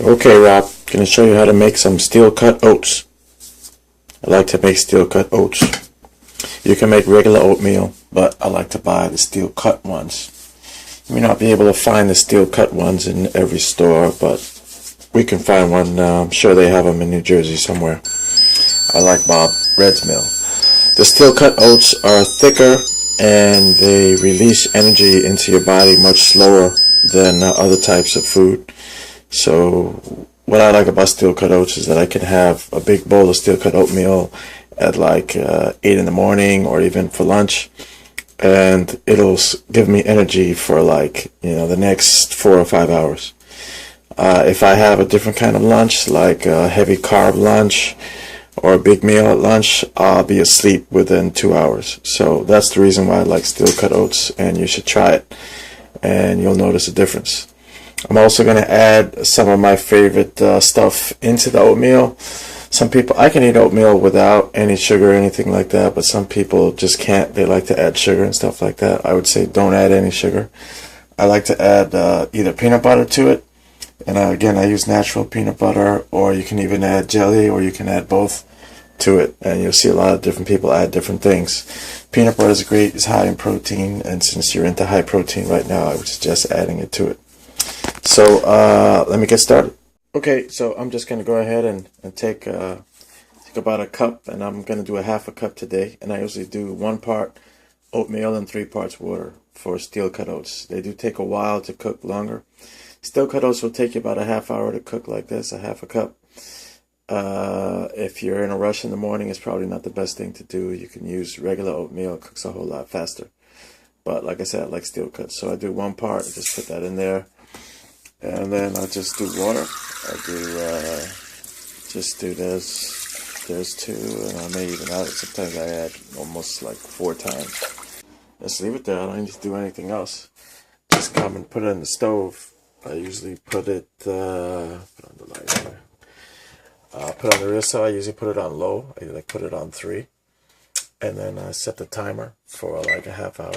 Okay, Rob, gonna show you how to make some steel cut oats. I like to make steel cut oats. You can make regular oatmeal, but I like to buy the steel cut ones. You may not be able to find the steel cut ones in every store, but we can find one. I'm sure they have them in New Jersey somewhere. I like Bob Red's mill. The steel cut oats are thicker and they release energy into your body much slower than other types of food. So what I like about steel cut oats is that I can have a big bowl of steel cut oatmeal at like 8 in the morning or even for lunch, and it'll give me energy for like, the next 4 or 5 hours. If I have a different kind of lunch, like a heavy carb lunch or a big meal at lunch, I'll be asleep within 2 hours. So that's the reason why I like steel cut oats, and you should try it and you'll notice a difference. I'm also going to add some of my favorite stuff into the oatmeal. Some people, I can eat oatmeal without any sugar or anything like that, but some people just can't. They like to add sugar and stuff like that. I would say don't add any sugar. I like to add either peanut butter to it, and again, I use natural peanut butter, or you can even add jelly, or you can add both to it, and you'll see a lot of different people add different things. Peanut butter is great, it's high in protein, and since you're into high protein right now, I would suggest adding it to it. So let me get started. Okay, so I'm just going to go ahead and take about a cup, and I'm going to do a half a cup today. And I usually do 1 part oatmeal and 3 parts water for steel cut oats. They do take a while to cook, longer. Steel cut oats will take you about a half hour to cook like this, a half a cup. If you're in a rush in the morning, it's probably not the best thing to do. You can use regular oatmeal, it cooks a whole lot faster. But like I said, I like steel cut. So I do 1 part, just put that in there. And then I just do water. I do just do there's 2, and I may even add it. Sometimes I add almost like 4 times. Just leave it there. I don't need to do anything else. Just come and put it in the stove. I usually put it put on the light here. Put on the real side. I usually put it on low. I like put it on 3, and then I set the timer for like a half hour.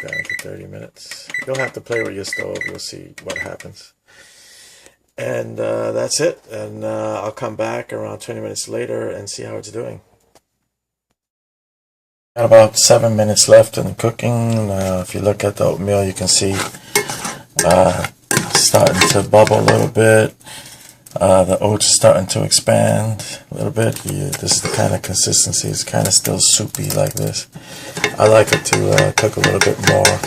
Down to 30 minutes. You'll have to play with your stove. You'll see what happens. And that's it. And I'll come back around 20 minutes later and see how it's doing. Got about 7 minutes left in the cooking. If you look at the oatmeal, you can see starting to bubble a little bit. The oats are starting to expand a little bit. This is the kind of consistency. It's kind of still soupy like this. I like it to cook a little bit more.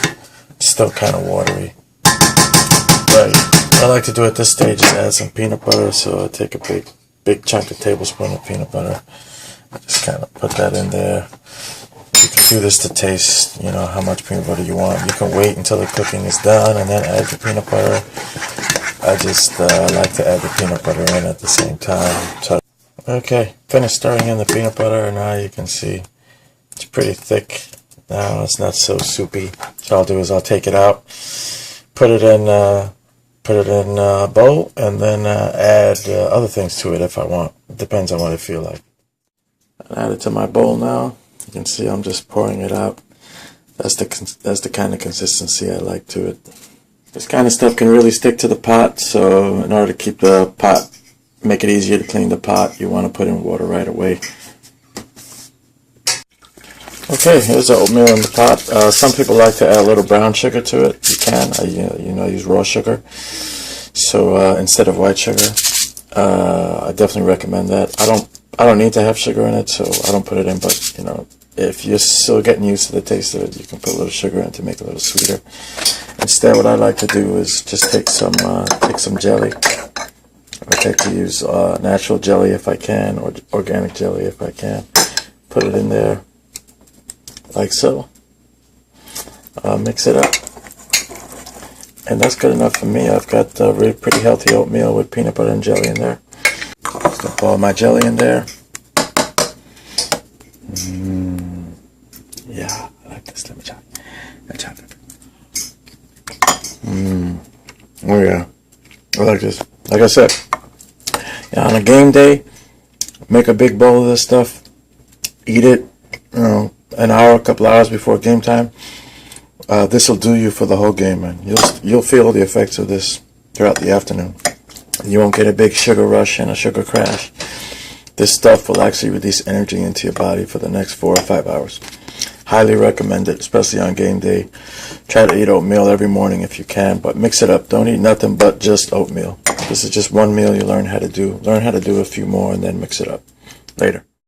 It's still kind of watery. But what I like to do at this stage is add some peanut butter. So I take a big chunk of tablespoon of peanut butter. I just kind of put that in there. You can do this to taste, how much peanut butter you want. You can wait until the cooking is done and then add the peanut butter. I just like to add the peanut butter in at the same time. So, okay, finished stirring in the peanut butter, and now you can see it's pretty thick. Now it's not so soupy. So I'll do is I'll take it out, put it in a bowl, and then add other things to it if I want. It depends on what I feel like. I'll add it to my bowl now. You can see I'm just pouring it out. That's the kind of consistency I like to it. This kind of stuff can really stick to the pot, so in order to keep the pot, make it easier to clean the pot, you want to put in water right away. Okay, here's the oatmeal in the pot. Some people like to add a little brown sugar to it. You can. I use raw sugar. So instead of white sugar, I definitely recommend that. I don't need to have sugar in it, so I don't put it in. But if you're still getting used to the taste of it, you can put a little sugar in to make it a little sweeter. Instead, what I like to do is just take some jelly. I like to use natural jelly if I can, or organic jelly if I can. Put it in there, like so. Mix it up. And that's good enough for me. I've got really pretty healthy oatmeal with peanut butter and jelly in there. Just dump all my jelly in there. Yeah, I like this. Let me try. Oh yeah, I like this. Like I said, on a game day, make a big bowl of this stuff. Eat it, an hour, a couple hours before game time. This will do you for the whole game, man. You'll feel the effects of this throughout the afternoon. You won't get a big sugar rush and a sugar crash. This stuff will actually release energy into your body for the next 4 or 5 hours. Highly recommend it, especially on game day. Try to eat oatmeal every morning if you can, but mix it up. Don't eat nothing but just oatmeal. This is just one meal you learn how to do. Learn how to do a few more and then mix it up. Later.